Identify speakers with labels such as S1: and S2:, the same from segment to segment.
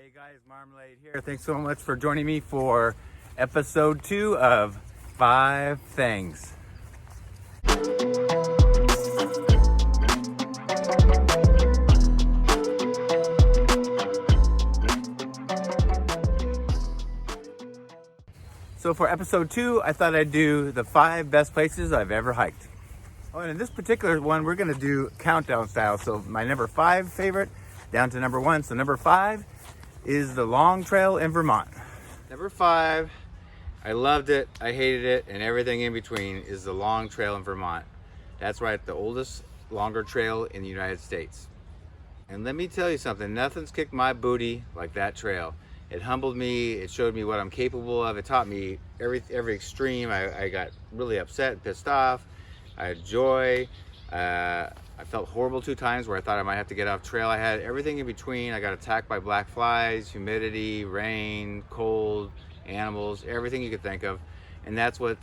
S1: Hey guys, Marmalade here. Thanks so much for joining me for episode 2 of 5 Things. So for episode 2, I thought I'd do the 5 best places I've ever hiked. Oh, and in this particular one, we're going to do countdown style. So my number 5 favorite down to number 1. So number 5 is the Long Trail in Vermont. Number 5, I loved it, I hated it, and everything in between is the Long Trail in Vermont. That's right, the oldest longer trail in the United States. And let me tell you something, nothing's kicked my booty like that trail. It humbled me, it showed me what I'm capable of, it taught me every extreme. I got really upset and pissed off. I had joy. I felt horrible 2 times where I thought I might have to get off trail. I had everything in between. I got attacked by black flies, humidity, rain, cold, animals, everything you could think of. And that's what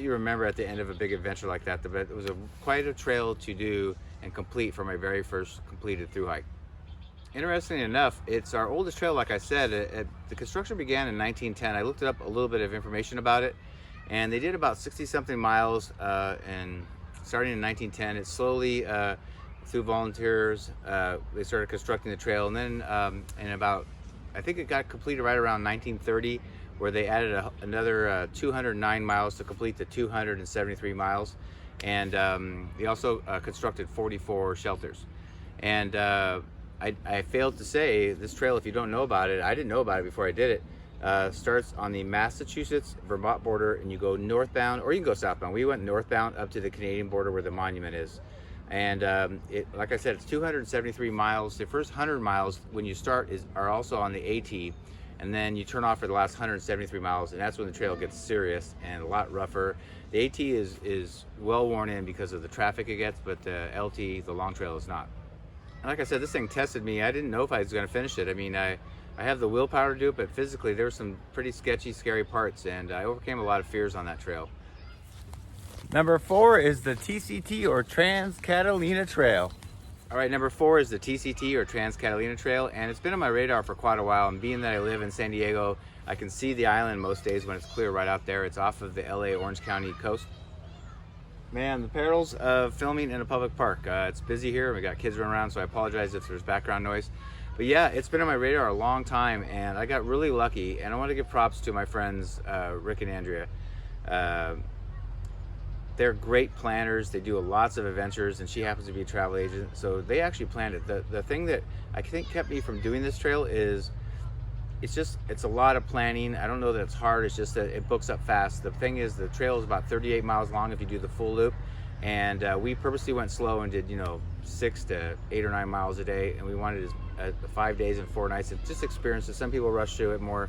S1: you remember at the end of a big adventure like that. But it was quite a trail to do and complete for my very first completed through hike. Interestingly enough, it's our oldest trail, like I said. The construction began in 1910. I looked up a little bit of information about it, and they did about 60-something miles and starting in 1910. It slowly, through volunteers, they started constructing the trail, and then I think it got completed right around 1930, where they added another 209 miles to complete the 273 miles, and they also constructed 44 shelters. And I failed to say, this trail, if you don't know about it, I didn't know about it before I did it, starts on the Massachusetts-Vermont border, and you go northbound, or you can go southbound. We went northbound up to the Canadian border where the monument is. And like I said, it's 273 miles. The first 100 miles, when you start, are also on the AT, and then you turn off for the last 173 miles, and that's when the trail gets serious and a lot rougher. The AT is well worn in because of the traffic it gets, but the LT, the long trail, is not. And like I said, this thing tested me. I didn't know if I was going to finish it. I mean, I have the willpower to do it, but physically there were some pretty sketchy, scary parts, and I overcame a lot of fears on that trail. Number 4 is the TCT or Trans-Catalina Trail. All right, number 4 is the TCT or Trans-Catalina Trail, and it's been on my radar for quite a while. And being that I live in San Diego, I can see the island most days when it's clear right out there. It's off of the LA Orange County coast. Man, the perils of filming in a public park. It's busy here. We got kids running around, so I apologize if there's background noise. But yeah, it's been on my radar a long time, and I got really lucky. And I want to give props to my friends, Rick and Andrea. They're great planners. They do lots of adventures, and she happens to be a travel agent. So they actually planned it. The thing that I think kept me from doing this trail is it's a lot of planning. I don't know that it's hard. It's just that it books up fast. The thing is, the trail is about 38 miles long if you do the full loop. And we purposely went slow and did 6 to 8 or 9 miles a day, and we wanted 5 days and 4 nights of just experiences. Some people rush through it more,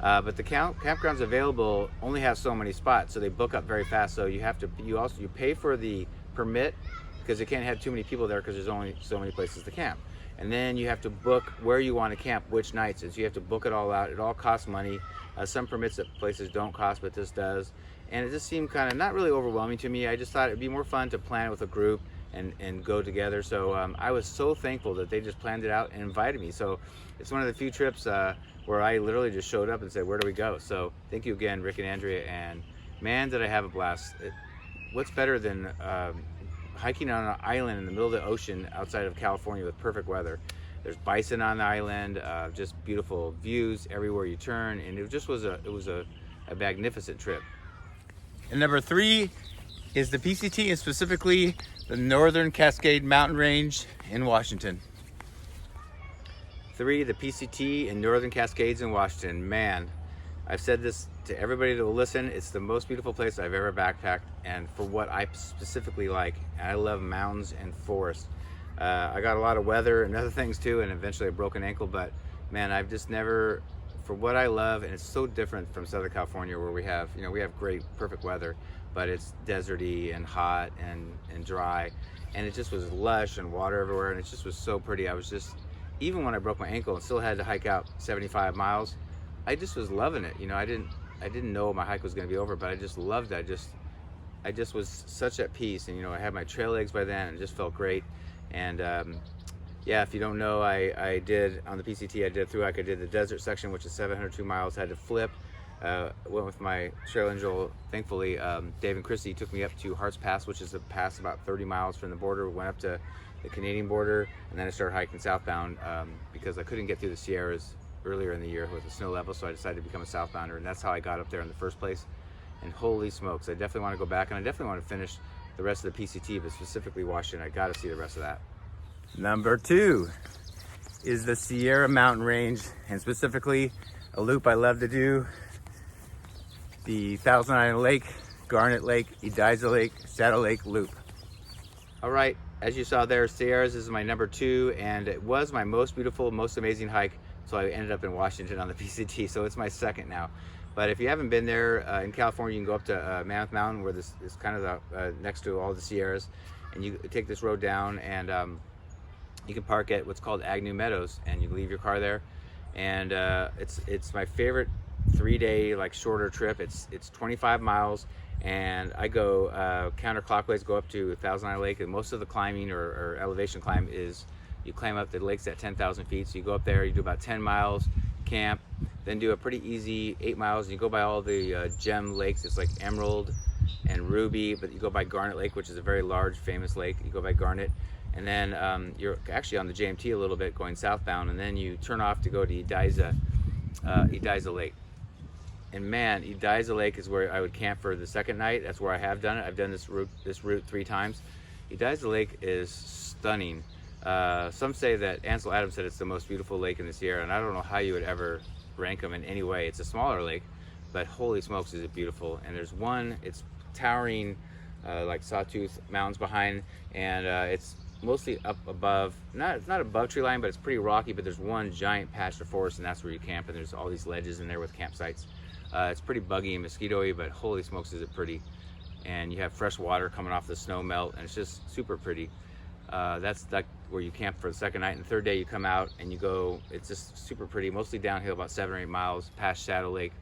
S1: but the campgrounds available only have so many spots, so they book up very fast. So you pay for the permit because you can't have too many people there because there's only so many places to camp. And then you have to book where you want to camp, which nights, and so you have to book it all out. It all costs money. Some permits at places don't cost, but this does. And it just seemed kind of not really overwhelming to me. I just thought it'd be more fun to plan it with a group and go together. So I was so thankful that they just planned it out and invited me. So it's one of the few trips where I literally just showed up and said, where do we go? So thank you again, Rick and Andrea. And man, did I have a blast. What's better than hiking on an island in the middle of the ocean outside of California with perfect weather? There's bison on the island, just beautiful views everywhere you turn, and it was a magnificent trip. And number 3 is the PCT, and specifically the Northern Cascade Mountain Range in Washington. 3, the PCT in Northern Cascades in Washington. Man, I've said this to everybody that will listen. It's the most beautiful place I've ever backpacked, and for what I specifically like. I love mountains and forests. I got a lot of weather and other things too, and eventually a broken ankle, but man, I've just never, for what I love, and it's so different from Southern California where we have great, perfect weather, but it's deserty and hot and dry, and it just was lush and water everywhere, and it just was so pretty. I was just, even when I broke my ankle and still had to hike out 75 miles, I just was loving it. I didn't know my hike was going to be over, but I just loved it. I just was such at peace, and I had my trail legs by then, and it just felt great. And Yeah, if you don't know, I did on the PCT, I did through hike. I did the desert section, which is 702 miles. Had to flip. Went with my trail angel. Thankfully, Dave and Christy took me up to Hart's Pass, which is a pass about 30 miles from the border. Went up to the Canadian border, and then I started hiking southbound because I couldn't get through the Sierras earlier in the year with the snow level, so I decided to become a southbounder, and that's how I got up there in the first place. And holy smokes, I definitely want to go back, and I definitely want to finish the rest of the PCT, but specifically Washington. I got to see the rest of that. Number 2 is the Sierra Mountain Range, and specifically a loop I love to do, the Thousand Island Lake, Garnet Lake, Edison Lake, Shadow Lake loop. All right, as you saw there, Sierras is my number 2, and it was my most beautiful, most amazing hike, so I ended up in Washington on the PCT, so it's my second now. But if you haven't been there in California, you can go up to Mammoth Mountain, where this is kind of next to all the Sierras, and you take this road down, and you can park at what's called Agnew Meadows, and you leave your car there. And it's my favorite 3-day like shorter trip. It's 25 miles, and I go counterclockwise, go up to Thousand Island Lake, and most of the climbing or elevation climb is you climb up the lake's at 10,000 feet. So you go up there, you do about 10 miles, camp, then do a pretty easy 8 miles. And you go by all the gem lakes. It's like Emerald and Ruby, but you go by Garnet Lake, which is a very large, famous lake. You go by Garnet. And then you're actually on the JMT a little bit going southbound, and then you turn off to go to Edison Lake. And man, Edison Lake is where I would camp for the second night. That's where I have done it. I've done this route 3 times. Edison Lake is stunning. Some say that Ansel Adams said it's the most beautiful lake in the Sierra, and I don't know how you would ever rank them in any way. It's a smaller lake, but holy smokes is it beautiful. And there's one, it's towering like Sawtooth Mountains behind, and it's mostly up above, it's not above tree line, but it's pretty rocky, but there's one giant patch of forest, and that's where you camp, and there's all these ledges in there with campsites. It's pretty buggy and mosquito-y, but holy smokes is it pretty. And you have fresh water coming off the snow melt, and it's just super pretty. That's like where you camp for the second night, and the third day you come out and you go, it's just super pretty, mostly downhill about 7 or 8 miles past Shadow Lake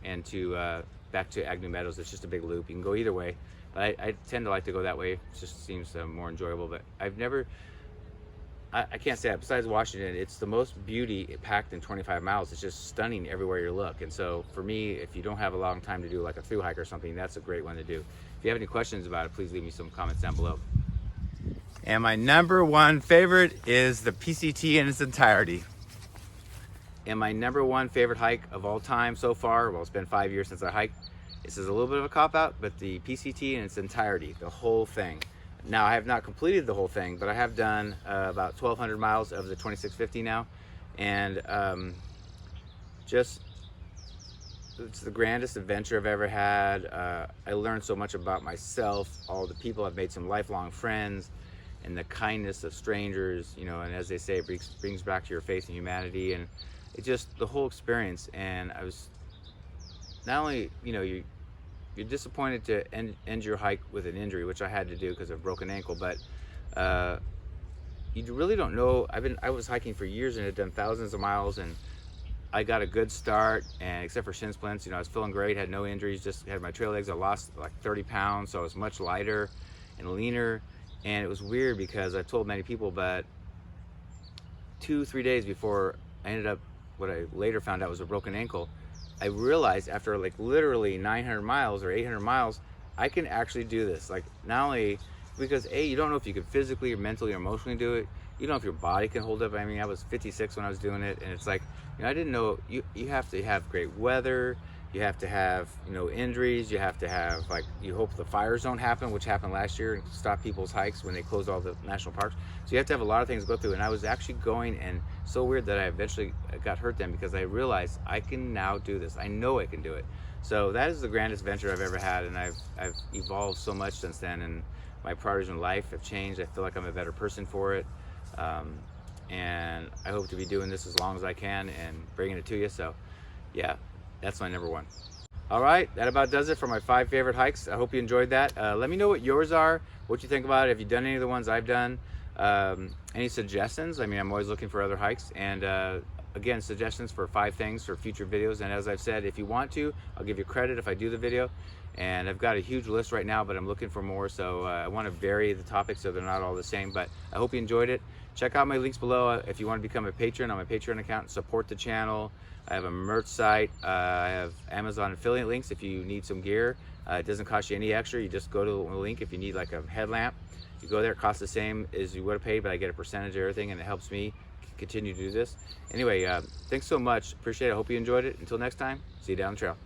S1: and to back to Agnew Meadows. It's just a big loop. You can go either way. But I tend to like to go that way. It just seems more enjoyable. But I've never, I can't say that. Besides Washington, it's the most beauty packed in 25 miles. It's just stunning everywhere you look. And so for me, if you don't have a long time to do like a through hike or something, that's a great one to do. If you have any questions about it, please leave me some comments down below. And my number 1 favorite is the PCT in its entirety. And my number 1 favorite hike of all time so far, well, it's been 5 years since I hiked. This is a little bit of a cop-out, but the PCT in its entirety, the whole thing. Now, I have not completed the whole thing, but I have done about 1,200 miles of the 2650 now. And just, it's the grandest adventure I've ever had. I learned so much about myself, all the people. I've made some lifelong friends, and the kindness of strangers, you know, and as they say, it brings back to your faith in humanity. And it just, the whole experience. And I was, not only, you know, you're disappointed to end your hike with an injury, which I had to do because of a broken ankle, but you really don't know. I was hiking for years and had done thousands of miles, and I got a good start, and except for shin splints, you know, I was feeling great, had no injuries, just had my trail legs. I lost like 30 pounds, so I was much lighter and leaner. And it was weird because I told many people, but 2-3 days before I ended up, what I later found out was a broken ankle, I realized after like literally 900 miles or 800 miles, I can actually do this. Like, not only because you don't know if you can physically or mentally or emotionally do it. You don't know if your body can hold up. I mean, I was 56 when I was doing it, and it's like, you know, I didn't know you have to have great weather. You have to have, you know, injuries. You have to have, like, you hope the fires don't happen, which happened last year and stopped people's hikes when they closed all the national parks. So you have to have a lot of things to go through. And I was actually going, and so weird that I eventually got hurt then, because I realized I can now do this. I know I can do it. So that is the grandest adventure I've ever had, and I've evolved so much since then, and my priorities in life have changed. I feel like I'm a better person for it. And I hope to be doing this as long as I can and bringing it to you. So yeah, that's my number 1. All right, that about does it for my 5 favorite hikes. I hope you enjoyed that. Let me know what yours are, what you think about it. Have you done any of the ones I've done? Any suggestions? I mean, I'm always looking for other hikes. And again, suggestions for 5 things for future videos. And as I've said, if you want to, I'll give you credit if I do the video. And I've got a huge list right now, but I'm looking for more. So I want to vary the topics so they're not all the same. But I hope you enjoyed it. check out my links below if you want to become a patron on my Patreon account and support the channel. I have a merch site. I have Amazon affiliate links if you need some gear. It doesn't cost you any extra. You just go to the link if you need like a headlamp. You go there, it costs the same as you would have paid, but I get a percentage of everything, and it helps me continue to do this. Anyway, thanks so much. Appreciate it. I hope you enjoyed it. Until next time, see you down the trail.